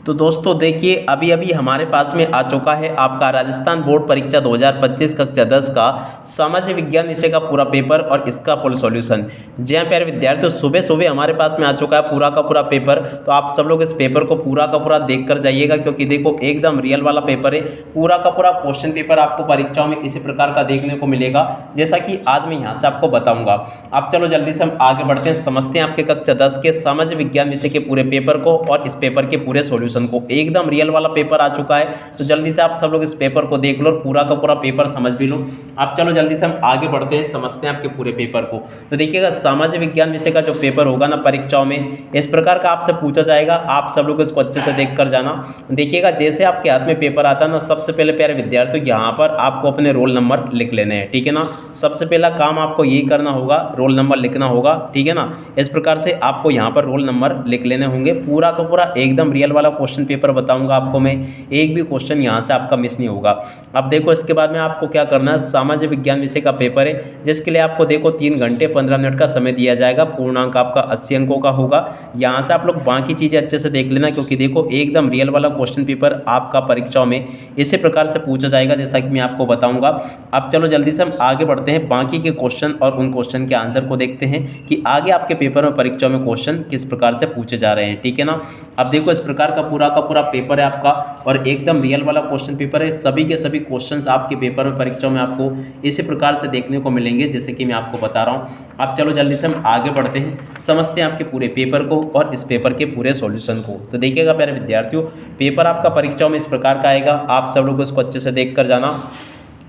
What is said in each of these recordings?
तो दोस्तों देखिए अभी अभी हमारे पास में आ चुका है आपका राजस्थान बोर्ड परीक्षा 2025 कक्षा 10 का सामाजिक विज्ञान विषय का पूरा पेपर और इसका फुल सॉल्यूशन। जी हाँ प्यारे विद्यार्थियों, सुबह सुबह हमारे पास में आ चुका है पूरा का पूरा पेपर। तो आप सब लोग इस पेपर को पूरा का पूरा देख कर जाइएगा, क्योंकि देखो एकदम रियल वाला पेपर है। पूरा का पूरा क्वेश्चन पेपर आपको परीक्षाओं में इसी प्रकार का देखने को मिलेगा, जैसा कि आज मैं यहाँ से आपको बताऊंगा। अब चलो जल्दी से हम आगे बढ़ते हैं, समझते हैं आपके कक्षा 10 के सामाजिक विज्ञान विषय के पूरे पेपर को और इस पेपर के पूरे सॉल्यूशन को। एकदम रियल वाला पेपर आ चुका है, तो जल्दी से आप सब लोग इस पेपर को देख लो और पूरा का पूरा पेपर समझ भी लो। अब चलो जल्दी से हम आगे बढ़ते हैं, समझते हैं आपके पूरे पेपर को। तो देखिएगा सामाजिक विज्ञान विषय का जो पेपर होगा ना परीक्षाओं में, इस प्रकार का आपसे पूछा जाएगा। आप सब लोग इसको अच्छे से देख कर जाना। देखिएगा जैसे आपके हाथ में पेपर आता है ना, सबसे पहले प्यारे विद्यार्थियों यहाँ पर आपको अपने रोल नंबर लिख लेने हैं, ठीक है ना। सबसे पहला काम आपको यही करना होगा, रोल नंबर लिखना होगा, ठीक है ना। इस प्रकार से आपको यहाँ पर रोल नंबर लिख लेने होंगे। पूरा का पूरा एकदम रियल वाला क्वेश्चन पेपर बताऊंगा आपको मैं, एक भी क्वेश्चन यहाँ से आपका मिस नहीं होगा। अब देखो इसके बाद में आपको क्या करना है, सामाजिक विज्ञान विषय का पेपर है, जिसके लिए आपको देखो 3 घंटे 15 मिनट का समय दिया जाएगा। पूर्णांक आपका 80 अंकों का होगा। यहाँ से आप लोग बाकी चीज़ें अच्छे से देख लेना, क्योंकि देखो एकदम रियल वाला क्वेश्चन पेपर आपका परीक्षाओं में इसी प्रकार से पूछा जाएगा, जैसा कि मैं आपको बताऊंगा। अब चलो जल्दी से हम आगे बढ़ते हैं, बाकी के क्वेश्चन और उन क्वेश्चन के आंसर को देखते हैं कि आगे आपके पेपर में परीक्षाओं में क्वेश्चन किस प्रकार से पूछे जा रहे हैं, ठीक है ना। अब देखो इस प्रकार का पूरा पेपर है आपका और एकदम रियल वाला क्वेश्चन पेपर है। सभी के सभी क्वेश्चंस आपके पेपर में परीक्षाओं में आपको इसी प्रकार से देखने को मिलेंगे, जैसे कि मैं आपको बता रहा हूं। अब चलो जल्दी से हम आगे बढ़ते हैं, समझते हैं आपके पूरे पेपर को और इस पेपर के पूरे सॉल्यूशन को। तो देखिएगा प्यारे विद्यार्थियों, पेपर आपका परीक्षाओं में इस प्रकार का आएगा। आप सब लोग इसको अच्छे से देख कर जाना।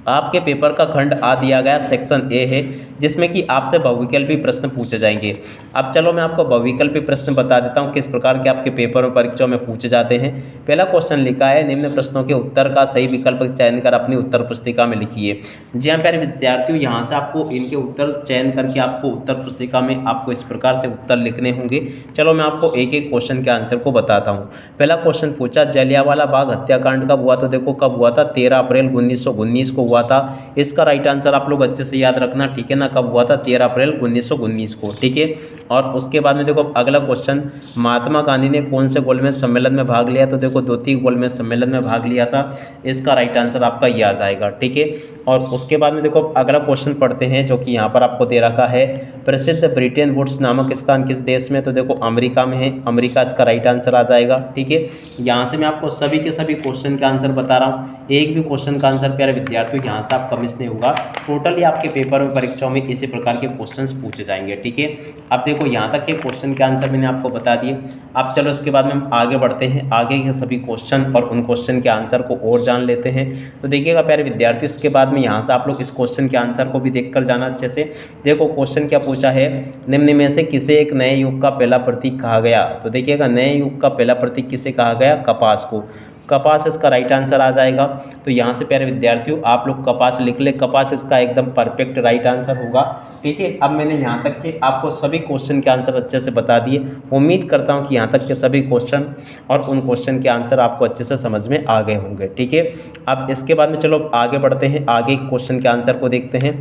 आपके पेपर का खंड आ दिया गया सेक्शन ए है, जिसमें कि आपसे बहुविकल्पी प्रश्न पूछे जाएंगे। अब चलो मैं आपको बहुविकल्पी प्रश्न बता देता हूं किस प्रकार के आपके पेपर में परीक्षाओं में पूछे जाते हैं। पहला क्वेश्चन लिखा है, निम्न प्रश्नों के उत्तर का सही विकल्प चयन कर अपनी उत्तर पुस्तिका में लिखिए। जी हाँ प्यारे विद्यार्थियों, यहाँ से आपको इनके उत्तर चयन करके आपको उत्तर पुस्तिका में आपको इस प्रकार से उत्तर लिखने होंगे। चलो मैं आपको एक एक क्वेश्चन के आंसर को बताता हूँ। पहला क्वेश्चन पूछा, जलियांवाला बाग हत्याकांड कब हुआ? तो देखो कब हुआ था, 13 अप्रैल 1919 को हुआ था। इसका राइट आंसर आप लोग अच्छे से याद रखना, ठीक है ना। कब हुआ था? 13 अप्रैल 1919 को, ठीक है। और उसके बाद में देखो अगला क्वेश्चन, महात्मा गांधी ने कौन से गोलमेज सम्मेलन में भाग लिया? तो देखो द्वितीय गोलमेज सम्मेलन में भाग लिया था। इसका राइट आंसर आपका ये आ जाएगा, ठीक है। और उसके बाद में देखो अगला क्वेश्चन पढ़ते हैं, जो कि यहाँ पर आपको दे रखा है, प्रसिद्ध ब्रिटेन वुड्स नामक स्थान किस देश में? तो देखो अमेरिका में है, अमेरिका इसका राइट आंसर आ जाएगा, ठीक है। यहाँ से मैं आपको सभी के सभी क्वेश्चन का आंसर बता रहा हूँ, एक भी क्वेश्चन का आंसर प्यारे विद्यार्थियों यहाँ से आपका मिस नहीं होगा। टोटली आपके पेपर में परीक्षाओं में इसी प्रकार के क्वेश्चंस पूछे जाएंगे, ठीक है। अब देखो यहाँ तक के क्वेश्चन के आंसर मैंने आपको बता दिए। अब चलो इसके बाद में हम आगे बढ़ते हैं, आगे के सभी क्वेश्चन और उन क्वेश्चन के आंसर को और जान लेते हैं। तो देखिएगा प्यारे विद्यार्थियों, इसके बाद में यहाँ से आप लोग इस क्वेश्चन के आंसर को भी देख कर जाना अच्छे से। देखो क्वेश्चन क्या पूछा है, निम्न में से किसे एक नए युग का पहला प्रतीक कहा गया? तो देखिएगा नए युग का पहला प्रतीक किसे कहा गया? कपास को। कपास इसका राइट आंसर आ जाएगा। तो यहाँ से प्यारे विद्यार्थियों आप लोग कपास लिख ले, कपास इसका एकदम परफेक्ट राइट आंसर होगा, ठीक है। अब मैंने यहाँ तक के आपको सभी क्वेश्चन के आंसर अच्छे से बता दिए। उम्मीद करता हूँ कि यहाँ तक के सभी क्वेश्चन और उन क्वेश्चन के आंसर आपको अच्छे से समझ में आ गए होंगे, ठीक है। अब इसके बाद में चलो आगे बढ़ते हैं, आगे क्वेश्चन के आंसर को देखते हैं।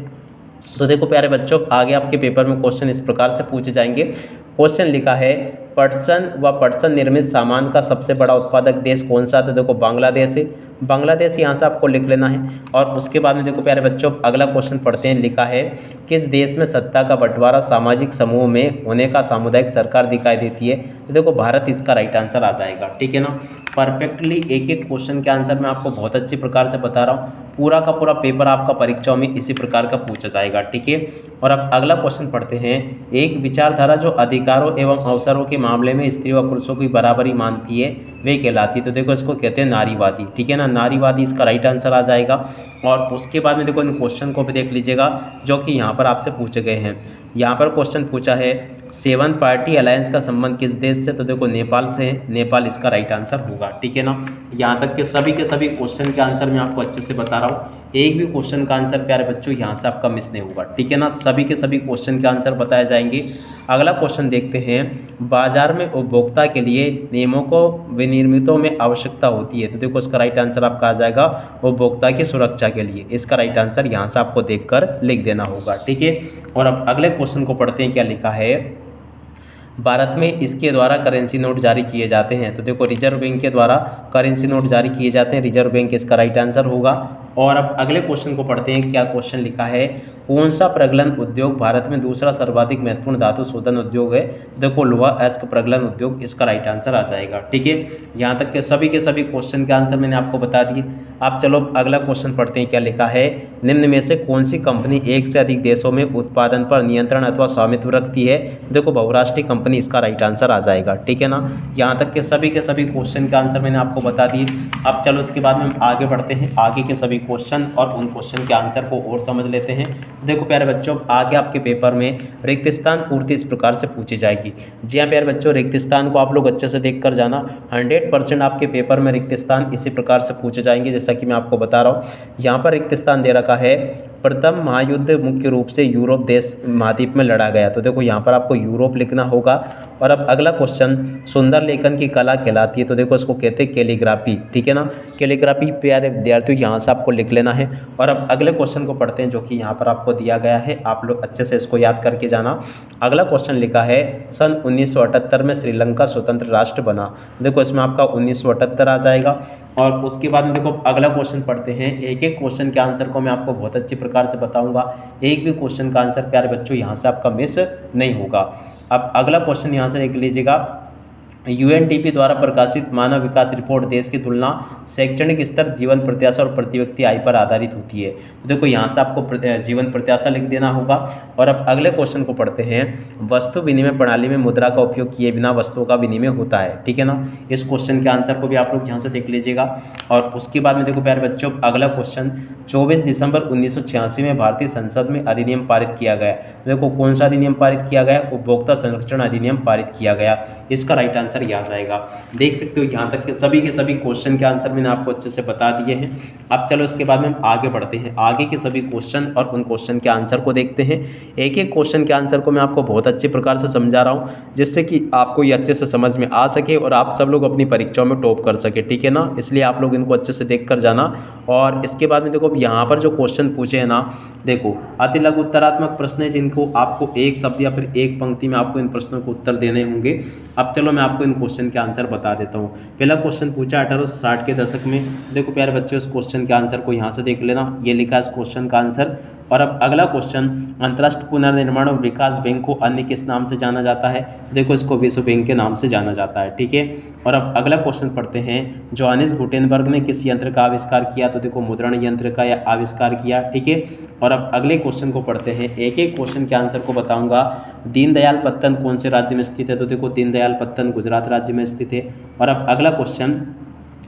तो देखो प्यारे बच्चों, आगे आपके पेपर में क्वेश्चन इस प्रकार से पूछे जाएंगे। क्वेश्चन लिखा है, पटसन व पटसन निर्मित सामान का सबसे बड़ा उत्पादक देश कौन सा? तो देखो बांग्लादेश है, बांग्लादेश यहाँ से आपको लिख लेना है। और उसके बाद में देखो प्यारे बच्चों अगला क्वेश्चन पढ़ते हैं, लिखा है, किस देश में सत्ता का बंटवारा सामाजिक समूह में होने का सामुदायिक सरकार दिखाई देती है? तो देखो भारत इसका राइट आंसर आ जाएगा, ठीक है ना। परफेक्टली एक एक क्वेश्चन के आंसर मैं आपको बहुत अच्छी प्रकार से बता रहा हूँ। पूरा का पूरा पेपर आपका परीक्षाओं में इसी प्रकार का पूछा जाएगा, ठीक है। और अब अगला क्वेश्चन पढ़ते हैं, एक विचारधारा जो अधिकारों एवं अवसरों के मामले में स्त्री व पुरुषों की बराबरी मानती है वे कहलाती है? तो देखो इसको कहते हैं नारीवादी, ठीक है ना। नारीवादी इसका राइट आंसर आ जाएगा। और उसके बाद में देखो इन क्वेश्चन को भी देख लीजिएगा, जो कि यहाँ पर आपसे पूछे गए हैं। यहाँ पर क्वेश्चन पूछा है, 7 पार्टी अलायंस का संबंध किस देश से? तो देखो नेपाल से है, नेपाल इसका राइट आंसर होगा, ठीक है ना। यहाँ तक के सभी क्वेश्चन के आंसर मैं आपको अच्छे से बता रहा हूँ, एक भी क्वेश्चन का आंसर प्यारे बच्चों यहाँ से आपका मिस नहीं होगा, ठीक है ना। सभी के सभी क्वेश्चन के आंसर बताए जाएंगे। अगला क्वेश्चन देखते हैं, बाजार में उपभोक्ता के लिए नियमों को विनिर्मितों में आवश्यकता होती है? तो देखो इसका राइट आंसर आपका आ जाएगा उपभोक्ता की सुरक्षा के लिए। इसका राइट आंसर यहाँ से आपको देखकर लिख देना होगा, ठीक है। और अब अगले क्वेश्चन को पढ़ते हैं, क्या लिखा है, भारत में इसके द्वारा करेंसी नोट जारी किए जाते हैं। तो देखो रिजर्व बैंक के द्वारा करेंसी नोट जारी किए जाते हैं, रिजर्व बैंक इसका राइट आंसर होगा। और अब अगले क्वेश्चन को पढ़ते हैं। क्या क्वेश्चन लिखा है, कौन सा प्रगलन उद्योग भारत में दूसरा सर्वाधिक महत्वपूर्ण धातु शोधन उद्योग है? देखो लोहा अयस्क प्रगलन उद्योग इसका राइट आंसर आ जाएगा। ठीक है, यहाँ तक के सभी क्वेश्चन के आंसर मैंने आपको बता दिए। अब चलो अगला क्वेश्चन पढ़ते हैं। क्या लिखा है, निम्न में से कौन सी कंपनी एक से अधिक देशों में उत्पादन पर नियंत्रण अथवा स्वामित्व रखती है? देखो बहुराष्ट्रीय कंपनी इसका राइट आंसर आ जाएगा। ठीक है ना, यहाँ तक के सभी क्वेश्चन के आंसर मैंने आपको बता दिए। अब चलो इसके बाद में हम आगे बढ़ते हैं, आगे के सभी क्वेश्चन और उन क्वेश्चन के आंसर को और समझ लेते हैं। देखो प्यारे बच्चों, आगे आपके पेपर में रिक्त स्थान पूर्ति इस प्रकार से पूछी जाएगी। जी हाँ प्यारे बच्चों, रिक्त स्थान को आप लोग अच्छे से देख कर जाना। 100% आपके पेपर में रिक्त स्थान इसी प्रकार से पूछे जाएंगे जैसा कि मैं आपको बता रहा हूँ। यहाँ पर रिक्त स्थान दे रखा है, प्रथम महायुद्ध मुख्य रूप से यूरोप देश महाद्वीप में लड़ा गया। तो देखो यहाँ पर आपको यूरोप लिखना होगा। और अब अगला क्वेश्चन, सुंदर लेखन की कला कहलाती है। तो देखो इसको कहते हैं कैलीग्राफी। ठीक है ना, कैलीग्राफी प्यारे विद्यार्थियों यहाँ से आपको लिख लेना है। और अब अगले क्वेश्चन को पढ़ते हैं जो कि यहाँ पर आपको दिया गया है, आप लोग अच्छे से इसको याद करके जाना। अगला क्वेश्चन लिखा है, सन 1978 में श्रीलंका स्वतंत्र राष्ट्र बना। देखो इसमें आपका 1978 आ जाएगा। और उसके बाद में देखो अगला क्वेश्चन पढ़ते हैं। एक एक क्वेश्चन के आंसर को मैं आपको बहुत अच्छी प्रकार से बताऊंगा, एक भी क्वेश्चन का आंसर प्यारे बच्चों यहाँ से आपका मिस नहीं होगा। अब अगला क्वेश्चन यहाँ से देख लीजिएगा, यूएनडीपी द्वारा प्रकाशित मानव विकास रिपोर्ट देश की तुलना, शैक्षणिक स्तर, जीवन प्रत्याशा और प्रति व्यक्ति आय पर आधारित होती है। तो देखो यहाँ से आपको जीवन प्रत्याशा लिख देना होगा। और अब अगले क्वेश्चन को पढ़ते हैं, वस्तु विनिमय प्रणाली में मुद्रा का उपयोग किए बिना वस्तुओं का विनिमय होता है। ठीक है ना, इस क्वेश्चन के आंसर को भी आप लोग यहाँ से देख लीजिएगा। और उसके बाद में देखो प्यारे बच्चों अगला क्वेश्चन, 24 दिसंबर 1986 में भारतीय संसद में अधिनियम पारित किया गया। देखो कौन सा अधिनियम पारित किया गया? उपभोक्ता संरक्षण अधिनियम पारित किया गया। इसका राइट आंसर ये आ जाएगा। देख सकते हो यहाँ तक के सभी क्वेश्चन के आंसर मैंने आपको अच्छे से बता दिए हैं। अब चलो इसके बाद में हम आगे बढ़ते हैं, आगे के सभी क्वेश्चन और उन क्वेश्चन के आंसर को देखते हैं। एक एक क्वेश्चन के आंसर को मैं आपको बहुत अच्छे प्रकार से समझा रहा हूँ जिससे कि आपको ये अच्छे से समझ में आ सके और आप सब लोग अपनी परीक्षाओं में टॉप कर सके। ठीक है ना, इसलिए आप लोग इनको अच्छे से देख कर जाना। और इसके बाद में देखो यहाँ पर जो क्वेश्चन पूछे हैं ना, देखो अति लघु उत्तरात्मक प्रश्न है जिनको आपको एक शब्द या फिर एक पंक्ति में आपको इन प्रश्नों को उत्तर देने होंगे। अब चलो मैं आपको इन क्वेश्चन के आंसर बता देता हूँ। पहला क्वेश्चन पूछा 1860 के दशक में। देखो प्यारे बच्चों, इस क्वेश्चन के आंसर को यहाँ से देख लेना, ये लिखा है इस क्वेश्चन का आंसर। और अब अगला क्वेश्चन, अंतर्राष्ट्रीय पुनर्निर्माण और विकास बैंक को अन्य किस नाम से जाना जाता है? देखो इसको विश्व बैंक के नाम से जाना जाता है। ठीक है, और अब अगला क्वेश्चन पढ़ते हैं, जोहानिस गुटेनबर्ग ने किस यंत्र का आविष्कार किया? तो देखो मुद्रण यंत्र का आविष्कार किया। ठीक है, और अब अगले क्वेश्चन को पढ़ते हैं, एक एक क्वेश्चन के आंसर को बताऊंगा। दीनदयाल पत्तन कौन से राज्य में स्थित है? तो देखो दीनदयाल पत्तन गुजरात राज्य में स्थित है। और अब अगला क्वेश्चन,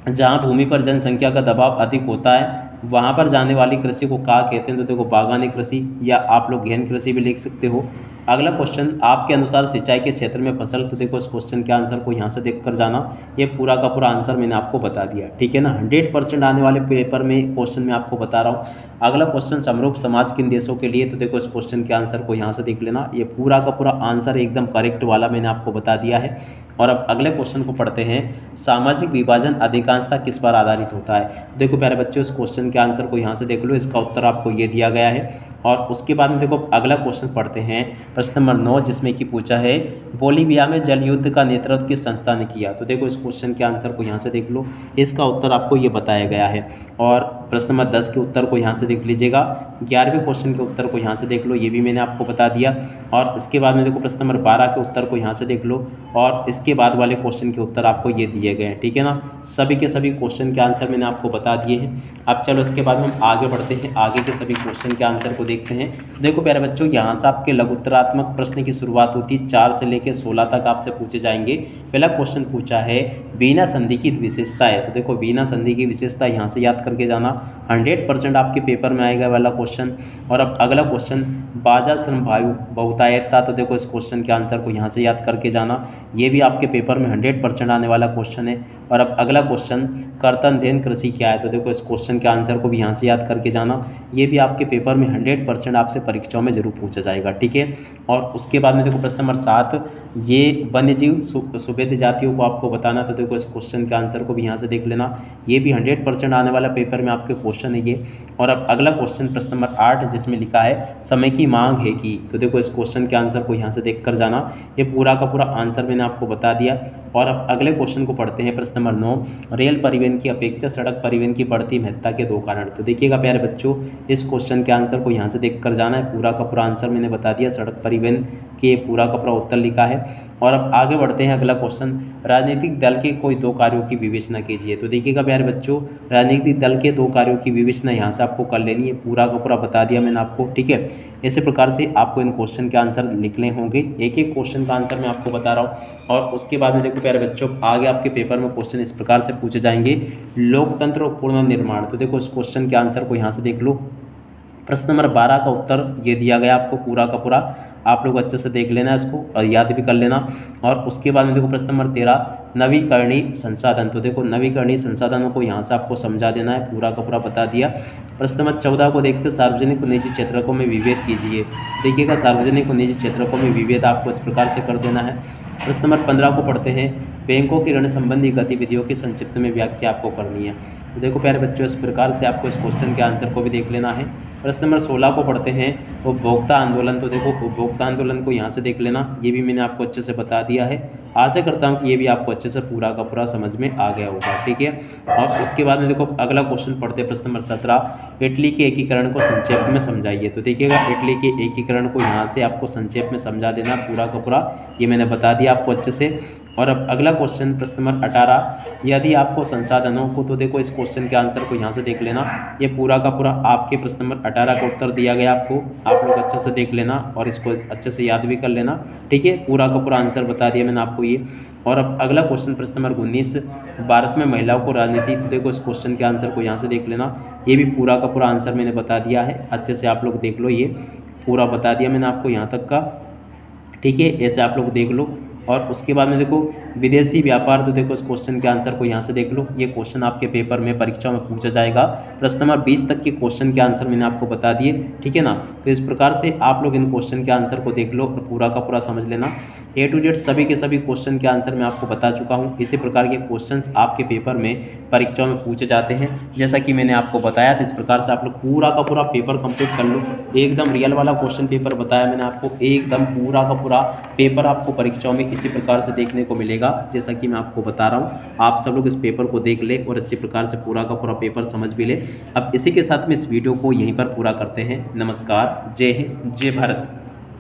जहाँ भूमि पर जनसंख्या का दबाव अधिक होता है वहाँ पर जाने वाली कृषि को क्या कहते हैं? तो देखो बागानी कृषि या आप लोग गहन कृषि भी लिख सकते हो। अगला क्वेश्चन, आपके अनुसार सिंचाई के क्षेत्र में फसल? तो देखो इस क्वेश्चन के आंसर को यहाँ से देख कर जाना, ये पूरा का पूरा आंसर मैंने आपको बता दिया। ठीक है ना, 100% आने वाले पेपर में क्वेश्चन मैं आपको बता रहा हूँ। अगला क्वेश्चन, समरूप समाज किन देशों के लिए? तो देखो इस क्वेश्चन के आंसर को यहाँ से देख लेना, ये पूरा का पूरा आंसर एकदम करेक्ट वाला मैंने आपको बता दिया है। और अब अगले क्वेश्चन को पढ़ते हैं, सामाजिक विभाजन अधिकांशतः किस पर आधारित होता है? देखो प्यारे बच्चों, इस क्वेश्चन के आंसर को यहाँ से देख लो, इसका उत्तर आपको ये दिया गया है। और उसके बाद में देखो अगला क्वेश्चन पढ़ते हैं, प्रश्न नंबर 9, जिसमें कि पूछा है, बोलीविया में जल युद्ध का नेतृत्व किस संस्था ने किया? तो देखो इस क्वेश्चन के आंसर को यहाँ से देख लो, इसका उत्तर आपको ये बताया गया है। और प्रश्न नंबर 10 के उत्तर को यहाँ से देख लीजिएगा, 11वें क्वेश्चन के उत्तर को यहाँ से देख लो, ये भी मैंने आपको बता दिया। और इसके बाद में देखो प्रश्न नंबर 12 के उत्तर को यहाँ से देख लो, और इसके बाद वाले क्वेश्चन के उत्तर आपको ये दिए गए हैं। ठीक है ना, सभी के सभी क्वेश्चन के आंसर मैंने आपको बता दिए हैं। अब चलो इसके बाद हम आगे बढ़ते हैं, आगे के सभी क्वेश्चन के आंसर को देखते हैं। देखो प्यारे बच्चों, यहाँ से आपके लघुत्तरात्मक प्रश्न की शुरुआत होती है, 4 से लेकर 16 तक आपसे पूछे जाएंगे। पहला क्वेश्चन पूछा है, वीना संधि की विशेषता है। तो देखो वीना संधि की विशेषता यहाँ से याद करके जाना, 100% आपके पेपर में आएगा वाला क्वेश्चन। और अब अगला क्वेश्चन, बाजार श्रम बहुतायतता। तो देखो इस क्वेश्चन के आंसर को यहाँ से याद करके जाना, ये भी आपके पेपर में 100% आने वाला क्वेश्चन है। और अब अगला क्वेश्चन, कर्तनधेन कृषि क्या है? तो देखो इस क्वेश्चन के आंसर को भी यहाँ से याद करके जाना, ये भी आपके पेपर में 100% आपसे परीक्षाओं में जरूर पूछा जाएगा। ठीक है, और उसके बाद में देखो प्रश्न नंबर 7, ये वन्य जीव सुभेद जातियों को आपको बताना। तो देखो इस क्वेश्चन के आंसर को भी यहाँ से देख लेना, ये भी 100% आने वाला पेपर में आपके क्वेश्चन है ये। और अब अगला क्वेश्चन प्रश्न नंबर 8 जिसमें लिखा है समय की मांग है कि, तो देखो इस क्वेश्चन के आंसर को यहाँ से देख कर जाना, ये पूरा का पूरा आंसर मैंने आपको बता दिया। और अब अगले क्वेश्चन को पढ़ते हैं, प्रश्न नंबर 9, रेल परिवहन की अपेक्षा सड़क परिवहन की बढ़ती महत्ता के 2 कारण। तो देखिएगा प्यारे बच्चों, इस क्वेश्चन के आंसर को यहाँ से देख कर जाना है, पूरा का पूरा आंसर मैंने बता दिया, सड़क परिवहन के पूरा का पूरा उत्तर लिखा है। और अब आगे बढ़ते हैं, अगला क्वेश्चन, राजनीतिक दल के कोई 2 कार्यों की विवेचना कीजिए। तो देखिएगा प्यारे बच्चों, राजनीतिक दल के 2 कार्यों की विवेचना यहाँ से आपको कर लेनी है, पूरा का पूरा बता दिया मैंने आपको, ठीक है। इसी प्रकार से आपको इन क्वेश्चन के आंसर लिखने होंगे, एक एक क्वेश्चन का आंसर मैं आपको बता रहा हूँ। और उसके बाद में देखो प्यारे बच्चों, आगे आपके पेपर में क्वेश्चन इस प्रकार से पूछे जाएंगे, लोकतंत्र और पुनर्निर्माण। तो देखो इस क्वेश्चन के आंसर को यहाँ से देख लो, प्रश्न नंबर 12 का उत्तर ये दिया गया आपको, पूरा का पूरा आप लोग अच्छे से देख लेना इसको और याद भी कर लेना। और उसके बाद में देखो प्रश्न नंबर 13, नवीकरणीय संसाधन। तो देखो नवीकरणीय संसाधनों को यहाँ से आपको समझा देना है, पूरा का पूरा बता दिया। प्रश्न नंबर 14 को देखते, सार्वजनिक व निजी क्षेत्रकों में विभेद कीजिए। देखिएगा सार्वजनिक व निजी क्षेत्रकों में विभेद आपको इस प्रकार से कर देना है। प्रश्न नंबर 15 को पढ़ते हैं, बैंकों की ऋण संबंधी गतिविधियों की संक्षिप्त में व्याख्या आपको करनी है। तो देखो प्यारे बच्चों, इस प्रकार से आपको इस क्वेश्चन के आंसर को भी देख लेना है। प्रश्न नंबर 16 को पढ़ते हैं, उपभोक्ता आंदोलन। तो देखो उपभोक्ता आंदोलन को यहाँ से देख लेना, ये भी मैंने आपको अच्छे से बता दिया है। आशा करता हूँ कि ये भी आपको अच्छे से पूरा का पूरा समझ में आ गया होगा, ठीक है। और उसके बाद में देखो अगला क्वेश्चन पढ़ते हैं, प्रश्न नंबर 17, इटली के एकीकरण को संक्षेप में समझाइए। तो देखिएगा इटली के एकीकरण को यहाँ से आपको संक्षेप में समझा देना, पूरा का पूरा ये मैंने बता दिया आपको अच्छे से। और अब अगला क्वेश्चन प्रश्न नंबर 18, यदि आपको संसाधनों को, तो देखो इस क्वेश्चन के आंसर को यहाँ से देख लेना, ये पूरा का पूरा आपके प्रश्न नंबर 18 का उत्तर दिया गया आपको, आप लोग अच्छे से देख लेना और इसको अच्छे से याद भी कर लेना, ठीक है। पूरा का पूरा आंसर बता दिया मैंने आपको ये। और अब अगला क्वेश्चन प्रश्न नंबर 19, भारत में महिलाओं को राजनीति। तो देखो इस क्वेश्चन के आंसर को यहाँ से देख लेना, ये भी पूरा का पूरा आंसर मैंने बता दिया है, अच्छे से आप लोग देख लो, ये पूरा बता दिया मैंने आपको यहाँ तक का, ठीक है। ऐसे आप लोग देख लो। और उसके बाद में देखो विदेशी व्यापार। तो देखो इस क्वेश्चन के आंसर को यहाँ से देख लो, ये क्वेश्चन आपके पेपर में परीक्षा में पूछा जाएगा। प्रश्न नंबर 20 तक के क्वेश्चन के आंसर मैंने आपको बता दिए, ठीक है ना। तो इस प्रकार से आप लोग इन क्वेश्चन के आंसर को देख लो और पूरा का पूरा समझ लेना। A to Z सभी के सभी क्वेश्चन के आंसर मैं आपको बता चुका हूँ। इसी प्रकार के क्वेश्चंस आपके पेपर में परीक्षाओं में पूछे जाते हैं, जैसा कि मैंने आपको बताया था। इस प्रकार से आप लोग पूरा का पूरा पेपर कंप्लीट कर लो, एकदम रियल वाला क्वेश्चन पेपर बताया मैंने आपको, एकदम पूरा का पूरा पेपर आपको परीक्षाओं में इसी प्रकार से देखने को मिलेगा, जैसा कि मैं आपको बता रहा हूँ। आप सब लोग इस पेपर को देख ले और अच्छे प्रकार से पूरा का पूरा पेपर समझ भी ले। अब इसी के साथ में इस वीडियो को यहीं पर पूरा करते हैं। नमस्कार, जय हिंद, जय भारत।